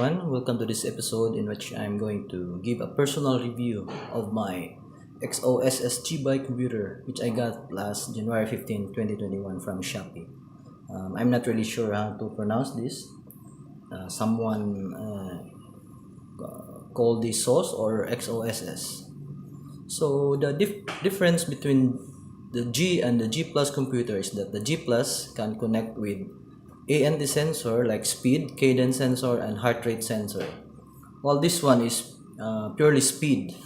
everyone, welcome to this episode in which I'm going to give a personal review of my XOSS G bike computer which I got last January 15, 2021 from Shopee. I'm not really sure how to pronounce this. Someone called this XOSS or XOSS. So the difference between the G and the G Plus computer is that the G Plus can connect with AND sensor like speed, cadence sensor, and heart rate sensor, while this one is purely speed.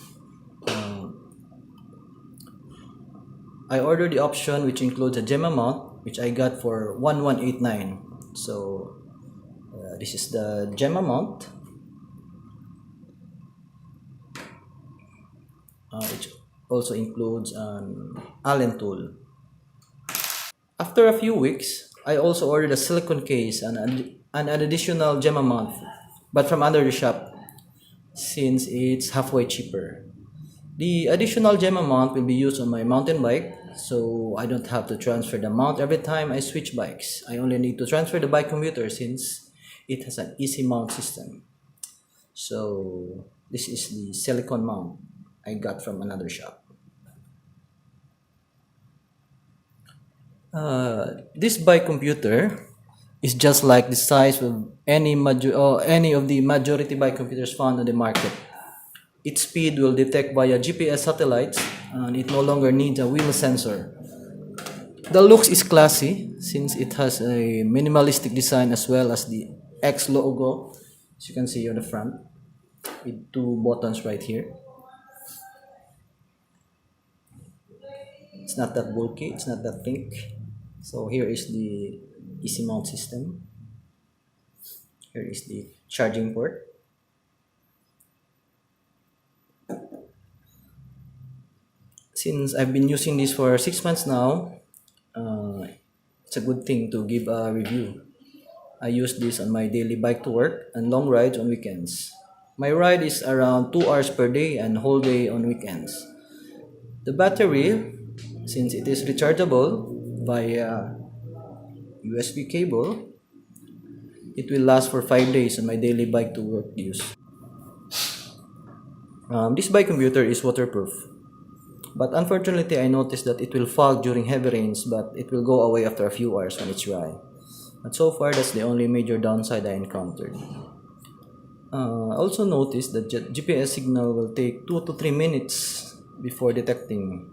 I ordered the option which includes a gemma mount, which I got for 1189. So this is the gemma mount, which also includes an Allen tool. After a few weeks, I also ordered a silicone case and an additional gemma mount, but from under the shop, since it's halfway cheaper. The additional gemma mount will be used on my mountain bike, so I don't have to transfer the mount every time I switch bikes. I only need to transfer the bike computer since it has an easy mount system. So this is the silicone mount I got from another shop. This bike computer is just like the size of any of the majority bike computers found on the market. Its speed will detect via GPS satellites, and it no longer needs a wheel sensor. The looks is classy since it has a minimalistic design as well as the X logo, as you can see on the front, with two buttons right here. It's not that bulky, it's not that thick. So here is the easy mount system. Here is the charging port. Since I've been using this for 6 months now, it's a good thing to give a review. I use this on my daily bike to work and long rides on weekends. My ride is around 2 hours per day and whole day on weekends. The battery, since it is rechargeable via USB cable, it will last for 5 days on my daily bike to work use. This bike computer is waterproof, but unfortunately I noticed that it will fog during heavy rains, but it will go away after a few hours when it's dry. But so far that's the only major downside I encountered. I also noticed that GPS signal will take 2 to 3 minutes before detecting.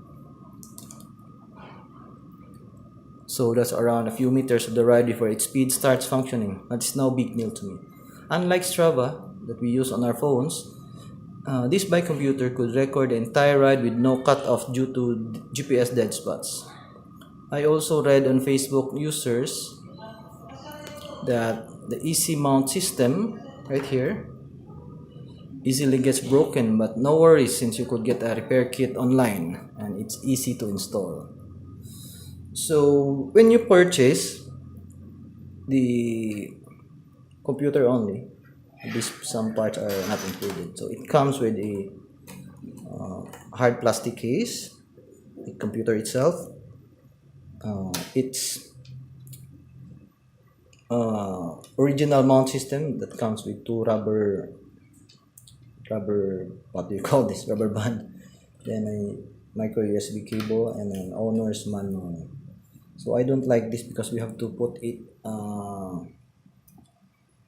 So that's around a few meters of the ride before its speed starts functioning. That's no big deal to me. Unlike Strava that we use on our phones, this bike computer could record the entire ride with no cutoff due to GPS dead spots. I also read on Facebook users that the easy mount system right here easily gets broken, but no worries since you could get a repair kit online and it's easy to install. So when you purchase the computer only, some parts are not included. So it comes with a hard plastic case, the computer itself, its original mount system that comes with two rubber what do you call this, rubber band, then a micro USB cable and an owner's manual. So I don't like this because we have to put it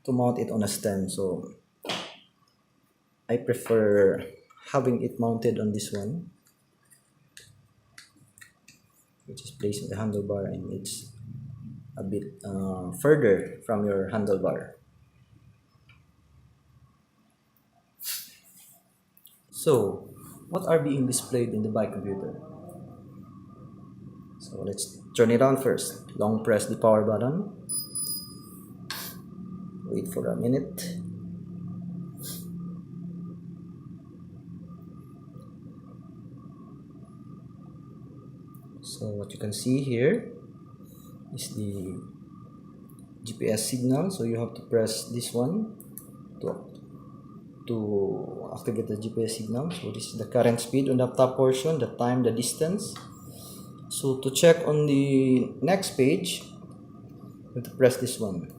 to mount it on a stand, so I prefer having it mounted on this one, which is placed in the handlebar and it's a bit further from your handlebar. So what are being displayed in the bike computer? So let's turn it on first. Long press the power button. Wait for a minute. So what you can see here is the GPS signal. So you have to press this one to activate the GPS signal. So this is the current speed on the top portion, the time, the distance. So to check on the next page, you have to press this one.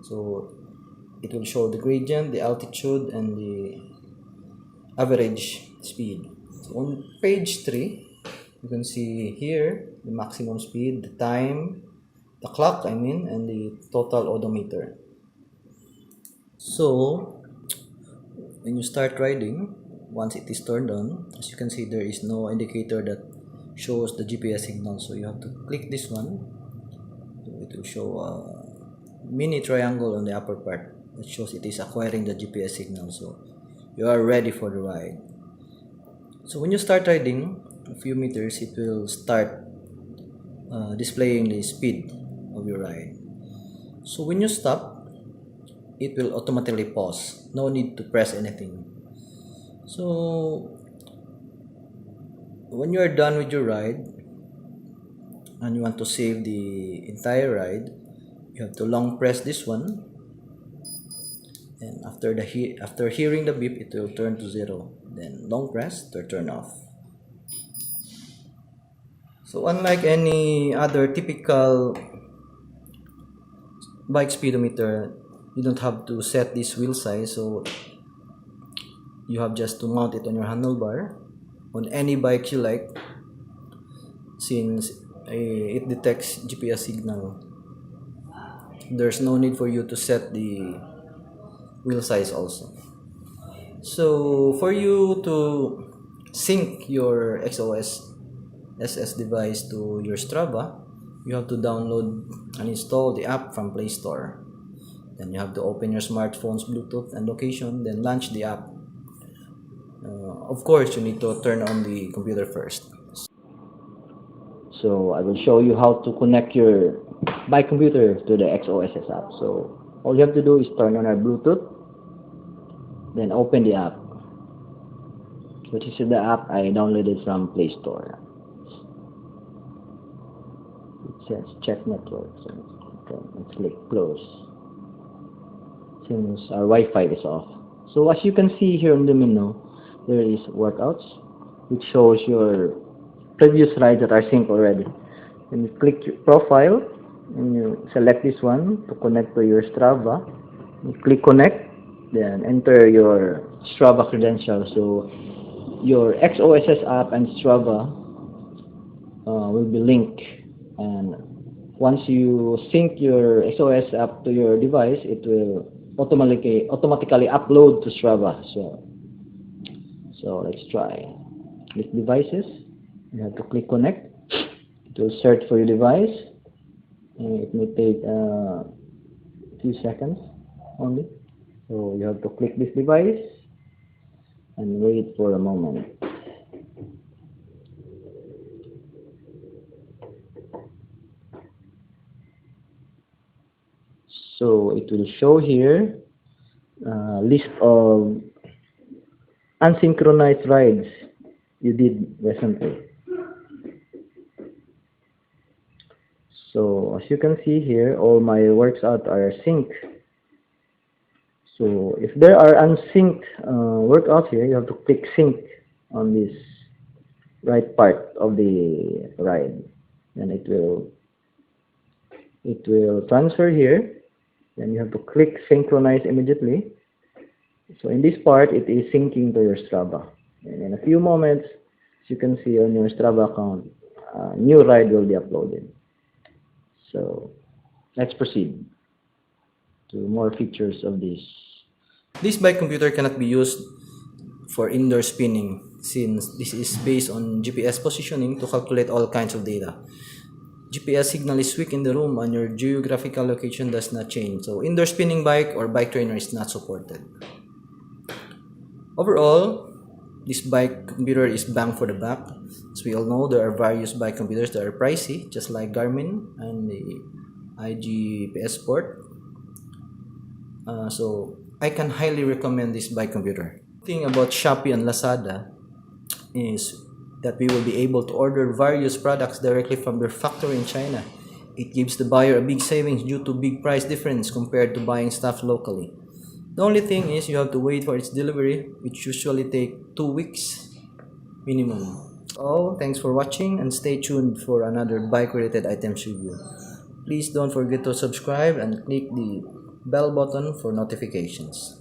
So it will show the gradient, the altitude, and the average speed. So on page 3, you can see here the maximum speed, the time, the clock I mean, and the total odometer. So when you start riding, once it is turned on, as you can see, there is no indicator that shows the GPS signal, so you have to click this one. So it will show a mini triangle on the upper part that shows it is acquiring the GPS signal, so you are ready for the ride. So when you start riding a few meters, it will start displaying the speed of your ride. So when you stop, it will automatically pause, no need to press anything. So when you are done with your ride and you want to save the entire ride, you have to long press this one, and after hearing the beep, it will turn to 0, then long press to turn off. So unlike any other typical bike speedometer, you don't have to set this wheel size, so you have just to mount it on your handlebar on any bike you like, since it detects GPS signal. There's no need for you to set the wheel size also. So for you to sync your XOSS device to your Strava, you have to download and install the app from Play Store. Then you have to open your smartphone's Bluetooth and location, then launch the app. Of course, you need to turn on the computer first. So I will show you how to connect your bike computer to the XOSS app. So all you have to do is turn on our Bluetooth, then open the app. Which is the app I downloaded from Play Store. It says check network, so let's click close, since our Wi-Fi is off. So as you can see here in the menu, there is workouts, which shows your previous rides that are synced already. And you click your profile and you select this one to connect to your Strava. You click connect, then enter your Strava credentials. So your XOSS app and Strava will be linked, and once you sync your XOS app to your device, it will automatically upload to Strava. So let's try with devices. You have to click connect. It will search for your device, and it may take a few seconds only. So you have to click this device and wait for a moment. So it will show here a list of unsynchronized rides you did recently. So as you can see here, all my workouts are synced. So if there are unsynced workouts here, you have to click sync on this right part of the ride, and it will transfer here. Then you have to click synchronize immediately. So in this part, it is syncing to your Strava, and in a few moments, as you can see on your Strava account, a new ride will be uploaded. So let's proceed to more features of this. This bike computer cannot be used for indoor spinning, since this is based on GPS positioning to calculate all kinds of data. GPS signal is weak in the room and your geographical location does not change, so indoor spinning bike or bike trainer is not supported. Overall, this bike computer is bang for the buck. As we all know, there are various bike computers that are pricey, just like Garmin and the IGPS Sport. So I can highly recommend this bike computer. The thing about Shopee and Lazada is that we will be able to order various products directly from their factory in China. It gives the buyer a big savings due to big price difference compared to buying stuff locally. The only thing is you have to wait for its delivery, which usually take 2 weeks minimum. So thanks for watching and stay tuned for another bike related items review. Please don't forget to subscribe and click the bell button for notifications.